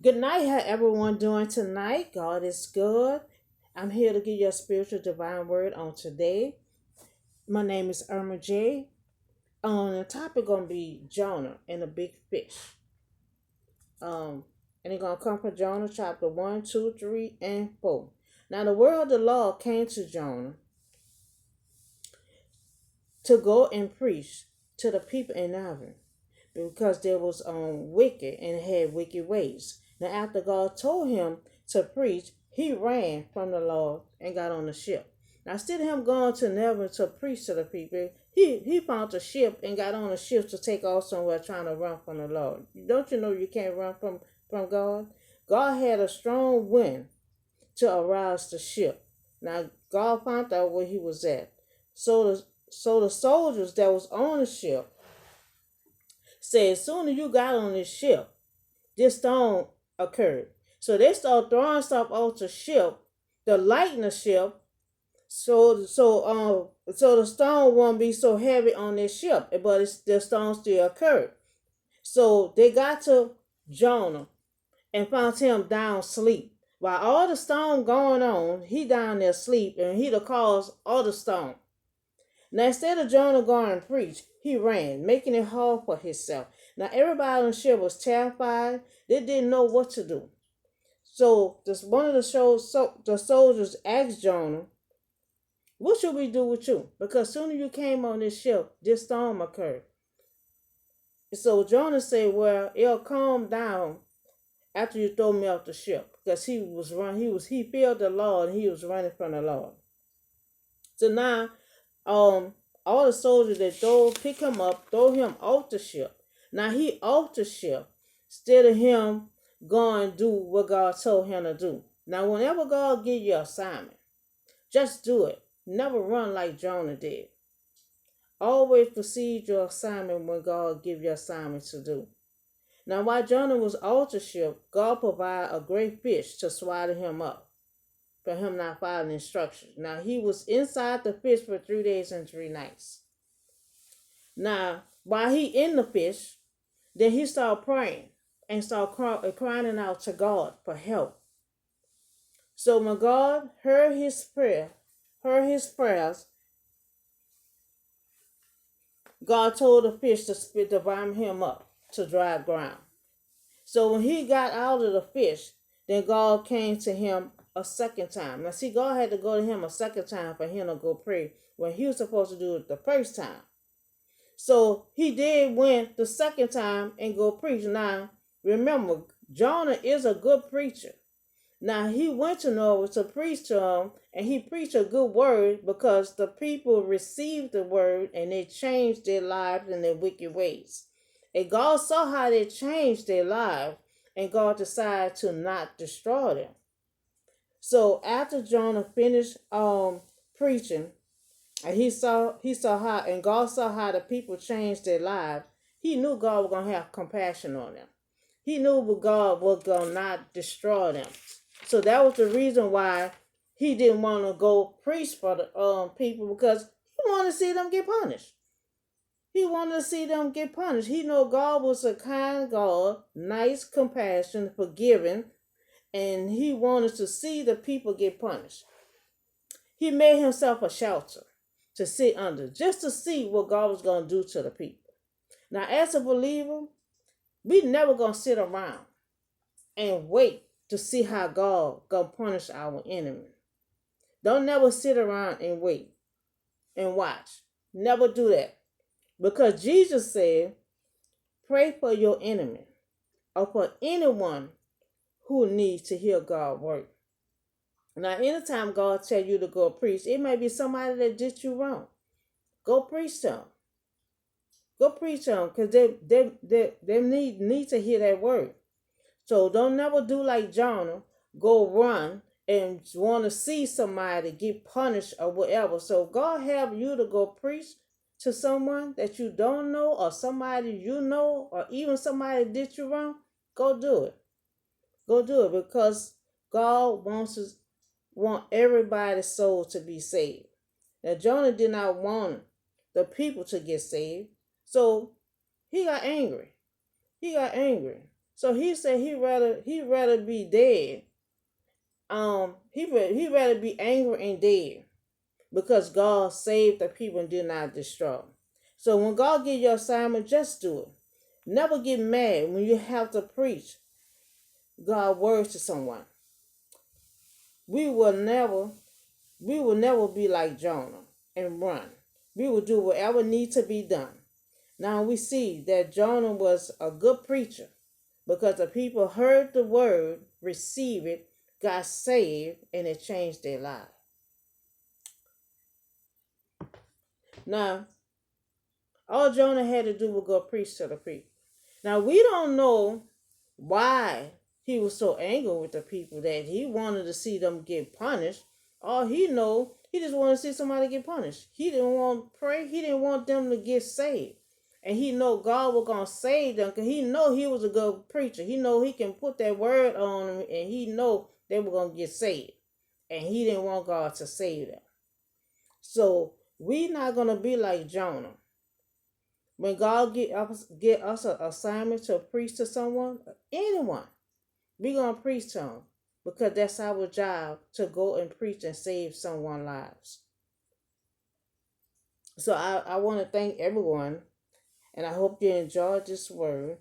Good night. How everyone doing tonight? God is good. I'm here to give you a spiritual divine word on today. My name is Irma J. The topic gonna be Jonah and the Big Fish. Um, and it's gonna come from Jonah chapter 1, 2, 3, and 4. Now the word of the Lord came to Jonah to go and preach to the people in Nineveh because there was wicked and had wicked ways. Now after God told him to preach, he ran from the Lord and got on the ship. Now instead of him going to Nineveh to preach to the people, he found a ship and got on a ship to take off somewhere trying to run from the Lord. Don't you know you can't run from God? God had a strong wind to arouse the ship. Now God found out where he was at. So the soldiers that was on the ship said, as soon as you got on this ship, this storm occurred. So they started throwing stuff off the ship, to lighten the ship, so the storm won't be so heavy on this ship. But the storm still occurred. So they got to Jonah and found him down asleep. While all the storm going on, he down there asleep, and he the cause all the storm. Now, instead of Jonah going and preach, he ran, making it hard for himself. Now, everybody on the ship was terrified. They didn't know what to do. So, one of the soldiers asked Jonah, what should we do with you? Because soon as you came on this ship, this storm occurred. So Jonah said, well, it'll calm down after you throw me off the ship. Because he feared the Lord, and he was running from the Lord. So now all the soldiers that pick him up, throw him off the ship. Now he off the ship instead of him going do what God told him to do. Now whenever God give you an assignment, just do it. Never run like Jonah did. Always proceed your assignment when God give you assignment to do. Now while Jonah was off the ship, God provided a great fish to swallow him up for him not following instructions. Now he was inside the fish for 3 days and 3 nights. Now while he in the fish, then he started praying and started crying out to God for help. So when God heard his prayers, God told the fish to vomit him up to dry ground. So when he got out of the fish, then God came to him a second time. Now see, God had to go to him a second time for him to go pray when he was supposed to do it the first time. So he did went the second time and go preach. Now remember, Jonah is a good preacher. Now he went to Norway to preach to him, and he preached a good word because the people received the word and they changed their lives and their wicked ways. And God saw how they changed their lives, and God decided to not destroy them. So after Jonah finished preaching, and he saw how, and God saw how the people changed their lives, he knew God was gonna have compassion on them. He knew God was gonna not destroy them. So that was the reason why he didn't want to go preach for the people, because he wanted to see them get punished. He wanted to see them get punished. He knew God was a kind God, nice, compassion, forgiving, and he wanted to see the people get punished. He made himself a shelter to sit under, just to see what God was going to do to the people. Now, as a believer, we never going to sit around and wait to see how God going to punish our enemy. Don't never sit around and wait and watch. Never do that. Because Jesus said, pray for your enemy or for anyone who needs to hear God's word. Now, anytime God tell you to go preach, it may be somebody that did you wrong. Go preach to them. Go preach to them, because they need to hear that word. So don't never do like Jonah, go run and want to see somebody get punished or whatever. So God have you to go preach to someone that you don't know, or somebody you know, or even somebody did you wrong. Go do it. Go do it, because God want everybody's soul to be saved. Now Jonah did not want the people to get saved, so he got angry. He got angry. So he said he rather be dead. He rather be angry and dead because God saved the people and did not destroy. So when God give you assignment, just do it. Never get mad when you have to preach God's words to someone. We will never we will never be like Jonah and run. We will do whatever needs to be done. Now we see that Jonah was a good preacher because the people heard the word, received it, got saved, and it changed their lives. Now, all Jonah had to do was go preach to the people. Now, we don't know why he was so angry with the people that he wanted to see them get punished. All he know, he just wanted to see somebody get punished. He didn't want to pray. He didn't want them to get saved. And he know God was going to save them because he know he was a good preacher. He know he can put that word on them and he know they were going to get saved. And he didn't want God to save them. So we not going to be like Jonah. When God get us an assignment to preach to someone, anyone, we gonna preach to them because that's our job to go and preach and save someone's lives. So I want to thank everyone, and I hope you enjoyed this word.